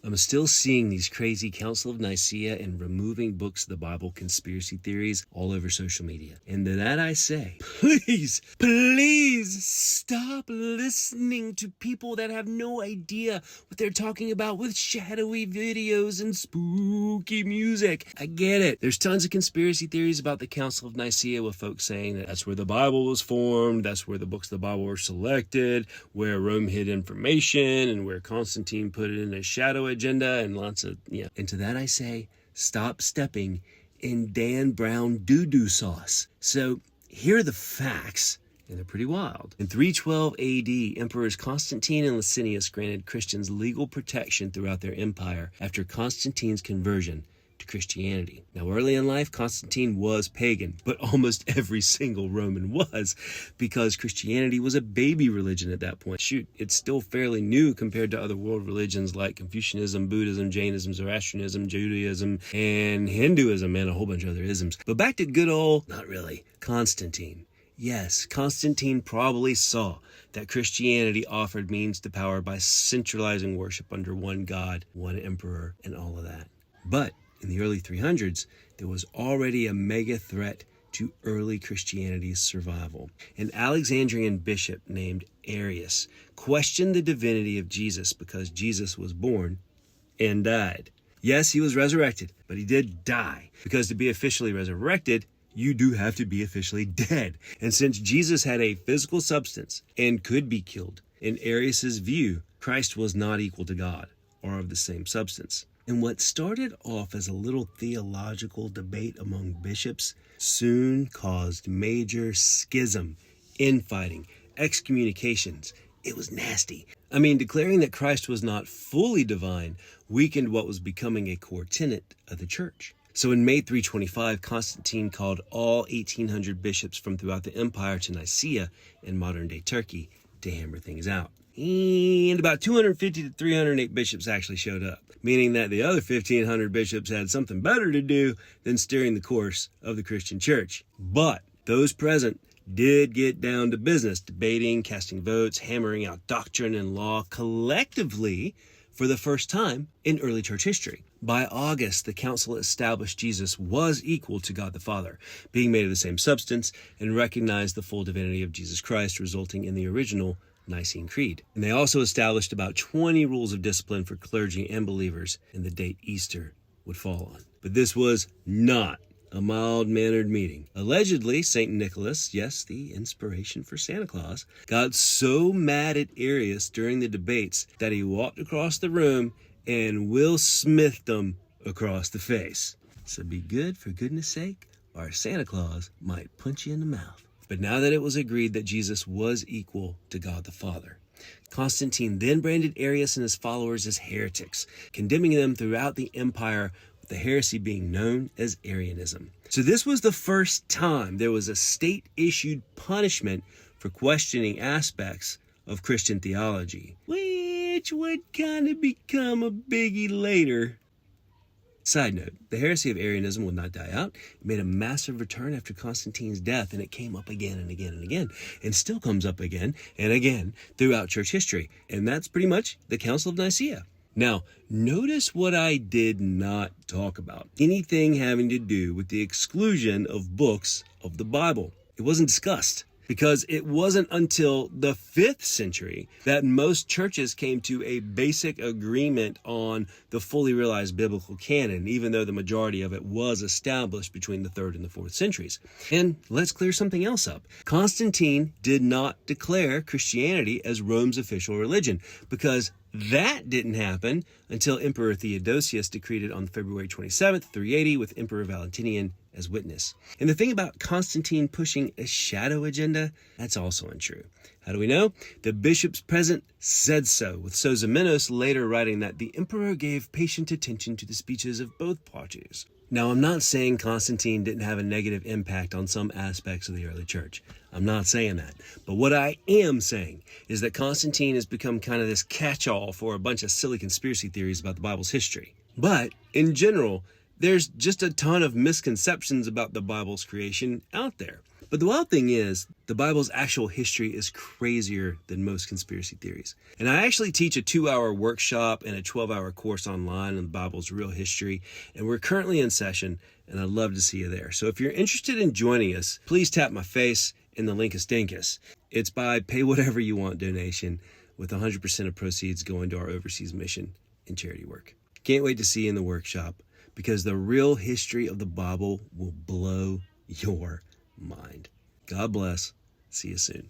I'm still seeing these crazy Council of Nicaea and removing books of the Bible conspiracy theories all over social media. And to that I say, please stop listening to people that have no idea what they're talking about with shadowy videos and spooky music. I get it. There's tons of conspiracy theories about the Council of Nicaea with folks saying that that's where the Bible was formed, that's where the books of the Bible were selected, where Rome hid information, and where Constantine put it in a shadow agenda and lots of, And to that I say, stop stepping in Dan Brown doo-doo sauce. So here are the facts, and they're pretty wild. In 312 AD, Emperors Constantine and Licinius granted Christians legal protection throughout their empire after Constantine's conversion to Christianity. Now, early in life, Constantine was pagan, but almost every single Roman was, because Christianity was a baby religion at that point. Shoot, it's still fairly new compared to other world religions like Confucianism, Buddhism, Jainism, Zoroastrianism, Judaism, and Hinduism, and a whole bunch of other isms. But back to good old, not really, Constantine. Yes, Constantine probably saw that Christianity offered means to power by centralizing worship under one God, one emperor, and all of that. But in the early 300s, there was already a mega threat to early Christianity's survival. An Alexandrian bishop named Arius questioned the divinity of Jesus because Jesus was born and died. Yes, he was resurrected, but he did die, because to be officially resurrected, you do have to be officially dead. And since Jesus had a physical substance and could be killed, in Arius's view, Christ was not equal to God or of the same substance. And what started off as a little theological debate among bishops soon caused major schism, infighting, excommunications. It was nasty. I mean, declaring that Christ was not fully divine weakened what was becoming a core tenet of the church. So in May 325, Constantine called all 1,800 bishops from throughout the empire to Nicea in modern-day Turkey to hammer things out. And about 250 to 308 bishops actually showed up, meaning that the other 1,500 bishops had something better to do than steering the course of the Christian church. But those present did get down to business, debating, casting votes, hammering out doctrine and law collectively for the first time in early church history. By August, the council established Jesus was equal to God the Father, being made of the same substance, and recognized the full divinity of Jesus Christ, resulting in the original Nicene Creed. And they also established about 20 rules of discipline for clergy and believers, and the date Easter would fall on. But this was not a mild-mannered meeting. Allegedly, St. Nicholas, yes, the inspiration for Santa Claus, got so mad at Arius during the debates that he walked across the room and Will Smithed him across the face. So be good for goodness sake, or Santa Claus might punch you in the mouth. But now that it was agreed that Jesus was equal to God the Father, Constantine then branded Arius and his followers as heretics, condemning them throughout the empire, with the heresy being known as Arianism. So this was the first time there was a state-issued punishment for questioning aspects of Christian theology, which would kind of become a biggie later. Side note, the heresy of Arianism would not die out. It made a massive return after Constantine's death, and it came up again and again and again, and still comes up again and again throughout church history. And that's pretty much the Council of Nicaea. Now, notice what I did not talk about. Anything having to do with the exclusion of books of the Bible. It wasn't discussed, because it wasn't until the 5th century that most churches came to a basic agreement on the fully realized biblical canon, even though the majority of it was established between the 3rd and the 4th centuries. And let's clear something else up. Constantine did not declare Christianity as Rome's official religion, because that didn't happen until Emperor Theodosius decreed it on February 27th, 380, with Emperor Valentinian as witness. And the thing about Constantine pushing a shadow agenda, that's also untrue. How do we know? The bishops present said so, with Sozomenos later writing that the emperor gave patient attention to the speeches of both parties. Now, I'm not saying Constantine didn't have a negative impact on some aspects of the early church. I'm not saying that. But what I am saying is that Constantine has become kind of this catch-all for a bunch of silly conspiracy theories about the Bible's history. But, in general, there's just a ton of misconceptions about the Bible's creation out there. But the wild thing is, the Bible's actual history is crazier than most conspiracy theories. And I actually teach a 2-hour workshop and a 12-hour course online on the Bible's real history. And we're currently in session, and I'd love to see you there. So if you're interested in joining us, please tap my face in the link is Dinkus. It's by pay whatever you want donation, with 100% of proceeds going to our overseas mission and charity work. Can't wait to see you in the workshop, because the real history of the Bible will blow your mind. God bless. See you soon.